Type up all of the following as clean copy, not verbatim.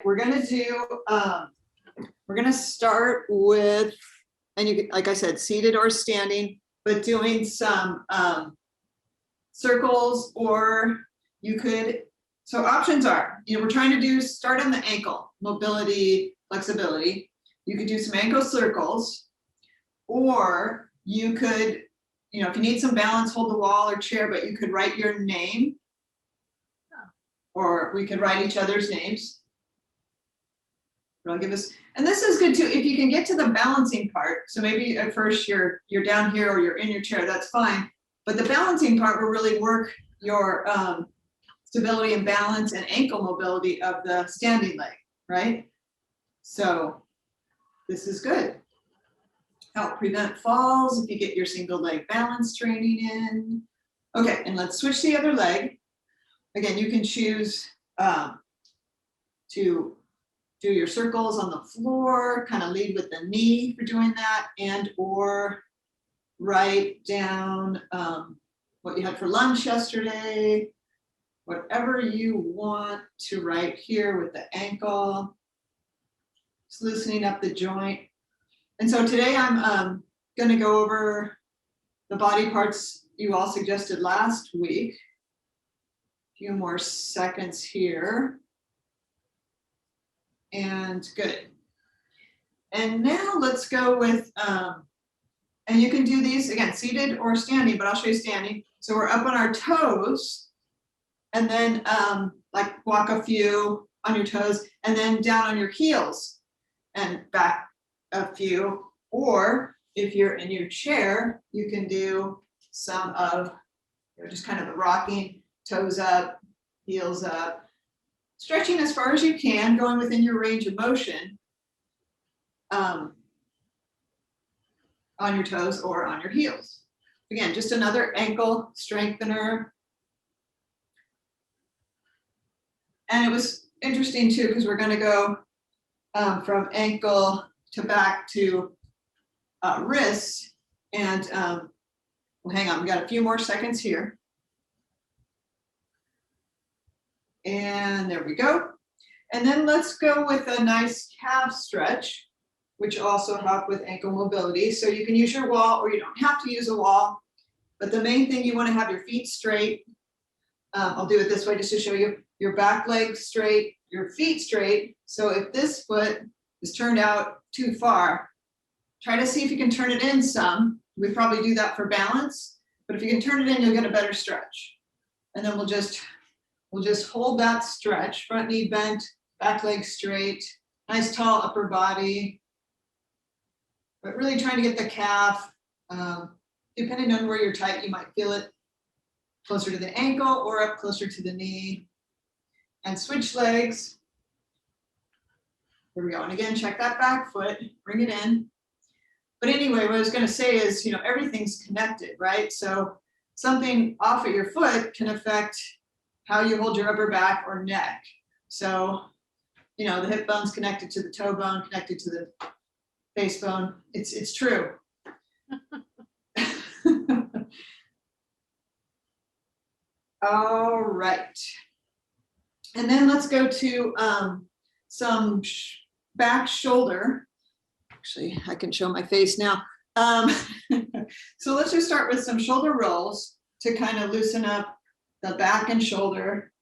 We're gonna do, we're gonna start with, and you can, like I said, seated or standing, but doing some circles, or you could, so options are, we're trying to do, start on the ankle, mobility, flexibility. You could do some ankle circles, or you could, if you need some balance, hold the wall or chair, but you could write your name, or we could write each other's names. I'll give us, and this is good too, if you can get to the balancing part. So maybe at first you're down here or you're in your chair, that's fine. But the balancing part will really work your stability and balance and ankle mobility of the standing leg, right? So this is good. Help prevent falls if you get your single leg balance training in. Okay, and let's switch the other leg. Again, you can choose to do your circles on the floor, kind of lead with the knee for doing that, and or write down what you had for lunch yesterday, whatever you want to write here with the ankle, just loosening up the joint. And so today I'm going to go over the body parts you all suggested last week. A few more seconds here. And good. And now let's go with, and you can do these again, seated or standing, but I'll show you standing. So we're up on our toes, and then like walk a few on your toes, and then down on your heels and back a few. Or if you're in your chair, you can do some of, just kind of the rocking, toes up, heels up, stretching as far as you can, going within your range of motion on your toes or on your heels. Again, just another ankle strengthener. And it was interesting too, because we're going to go from ankle to back to wrist. And well, hang on, we got a few more seconds here. And there we go. And then let's go with a nice calf stretch, which also help with ankle mobility. So you can use your wall, or you don't have to use a wall. But the main thing, you want to have your feet straight. I'll do it this way just to show you. Your back leg straight, your feet straight. So if this foot is turned out too far, try to see if you can turn it in some. We probably do that for balance, but if you can turn it in, you'll get a better stretch. And then we'll just hold that stretch, front knee bent, back leg straight, nice tall upper body, but really trying to get the calf, depending on where you're tight, you might feel it closer to the ankle or up closer to the knee. And switch legs. Here we go. And again, check that back foot, bring it in. But anyway, what I was going to say is, everything's connected, right? So something off at your foot can affect how you hold your upper back or neck. So, the hip bone's connected to the toe bone, connected to the face bone. It's true. All right. And then let's go to some back shoulder. Actually, I can show my face now. So let's just start with some shoulder rolls to kind of loosen up the back and shoulder.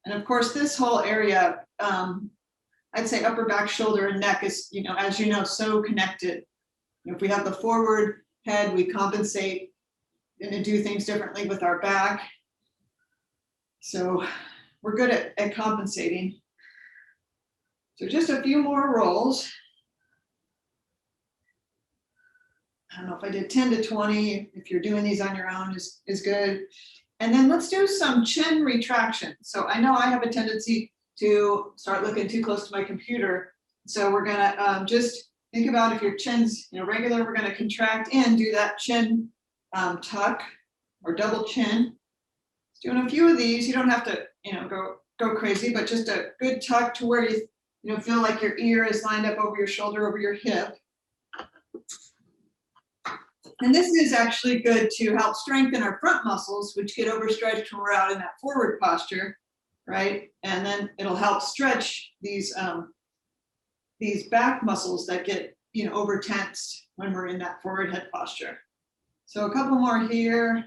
And of course, this whole area, I'd say upper back, shoulder, and neck is, as you know, so connected. If we have the forward head, we compensate and do things differently with our back. So we're good at compensating. So just a few more rolls. I don't know if I did 10 to 20. If you're doing these on your own is good. And then let's do some chin retraction. So I know I have a tendency to start looking too close to my computer. So we're gonna just think about if your chin's regular, we're gonna contract in, do that chin tuck or double chin. Doing a few of these, you don't have to go crazy, but just a good tuck to where you feel like your ear is lined up over your shoulder, over your hip. And this is actually good to help strengthen our front muscles, which get overstretched when we're out in that forward posture, right? And then it'll help stretch these back muscles that get, over tensed when we're in that forward head posture. So a couple more here.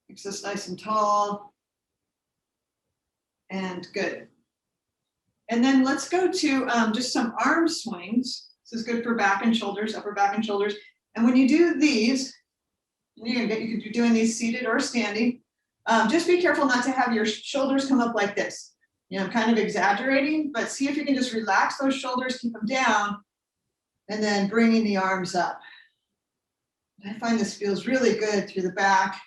Makes us nice and tall. And good. And then let's go to just some arm swings. This is good for back and shoulders, upper back and shoulders. And when you do these, you could be doing these seated or standing. Just be careful not to have your shoulders come up like this. I'm kind of exaggerating, but see if you can just relax those shoulders, keep them down, and then bringing the arms up. I find this feels really good through the back,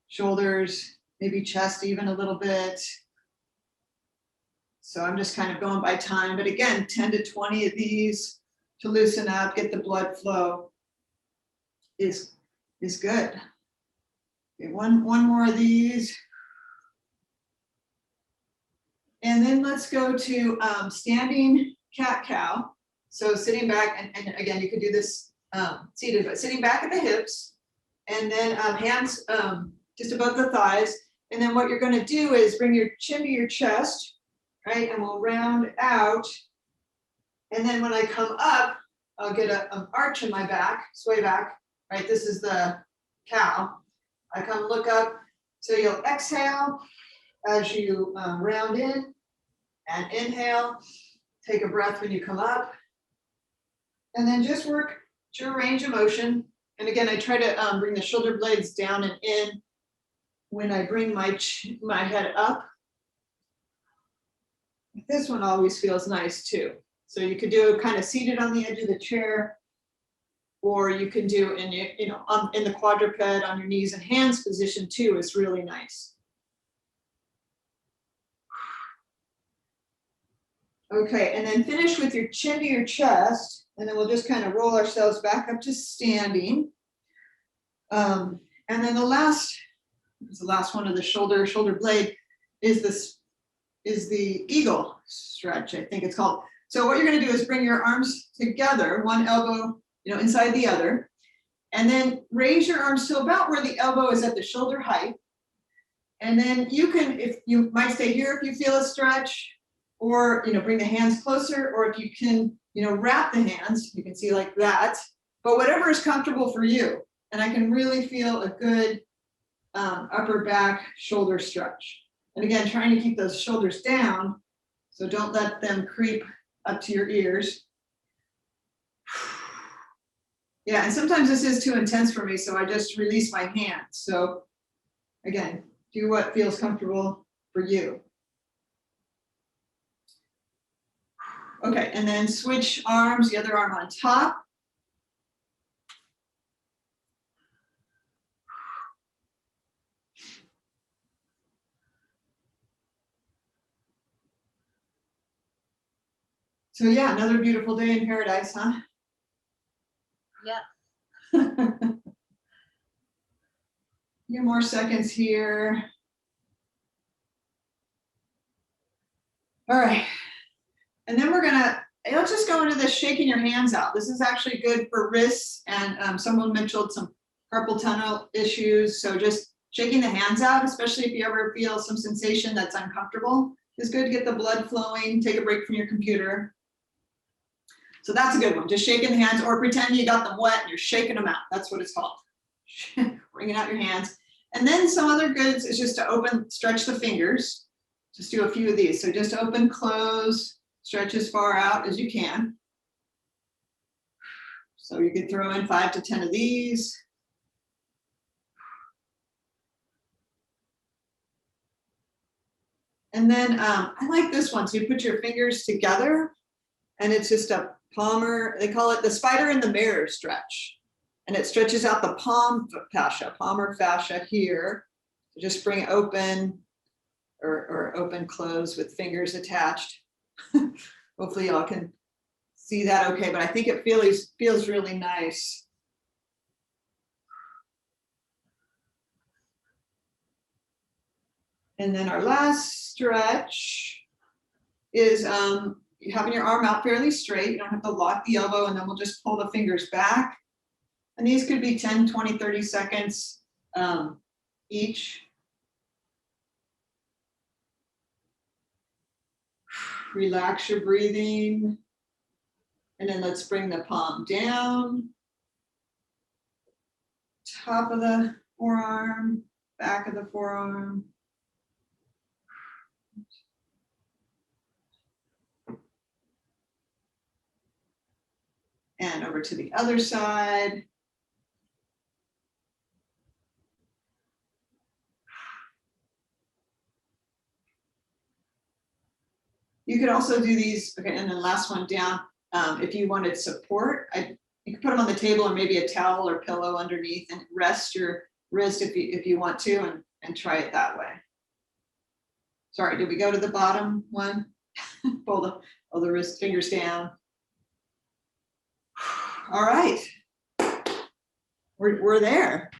shoulders, maybe chest even a little bit. So I'm just kind of going by time, but again, 10 to 20 of these to loosen up, get the blood flow is good. Okay, one more of these. And then let's go to standing cat-cow. So sitting back, and again, you could do this seated, but sitting back at the hips, and then hands just above the thighs. And then what you're gonna do is bring your chin to your chest, right? And we'll round out. And then when I come up, I'll get an arch in my back, sway back, right? This is the cow. I come look up, so you'll exhale as you round in, and inhale, take a breath when you come up, and then just work your range of motion. And again, I try to bring the shoulder blades down and in when I bring my head up. This one always feels nice too. So you could do kind of seated on the edge of the chair, or you can do in the quadruped on your knees and hands position too is really nice. Okay, and then finish with your chin to your chest, and then we'll just kind of roll ourselves back up to standing. And then the last one of the shoulder blade is the eagle stretch, I think it's called. So what you're going to do is bring your arms together, one elbow, inside the other, and then raise your arms to about where the elbow is at the shoulder height. And then you can, if you might stay here if you feel a stretch, or bring the hands closer, or if you can, wrap the hands, you can see like that. But whatever is comfortable for you. And I can really feel a good upper back shoulder stretch. And again, trying to keep those shoulders down, so don't let them creep up to your ears. Yeah, and sometimes this is too intense for me, so I just release my hands. So again, do what feels comfortable for you. Okay, and then switch arms, the other arm on top. So yeah, another beautiful day in paradise, huh? Yeah. A few more seconds here. All right. And then let's just go into this shaking your hands out. This is actually good for wrists, and someone mentioned some carpal tunnel issues. So just shaking the hands out, especially if you ever feel some sensation that's uncomfortable, is good to get the blood flowing, take a break from your computer. So that's a good one, just shaking the hands, or pretend you got them wet and you're shaking them out. That's what it's called. Wringing out your hands. And then some other goods is just to stretch the fingers. Just do a few of these. So just open, close, stretch as far out as you can. So you could throw in 5 to 10 of these. And then I like this one. So you put your fingers together, and it's just a palmar, they call it the spider in the mirror stretch. And it stretches out the palm fascia, palmar fascia here. So just bring it open, or open, close with fingers attached. Hopefully y'all can see that okay, but I think it feels really nice. And then our last stretch is having your arm out fairly straight. You don't have to lock the elbow, and then we'll just pull the fingers back. And these could be 10, 20, 30 seconds each. Relax your breathing. And then let's bring the palm down. Top of the forearm, back of the forearm. And over to the other side. You could also do these, okay, and then last one down. If you wanted support, you could put them on the table or maybe a towel or pillow underneath and rest your wrist if you want to and try it that way. Sorry, did we go to the bottom one? Pull the wrist fingers down. All right, we're there.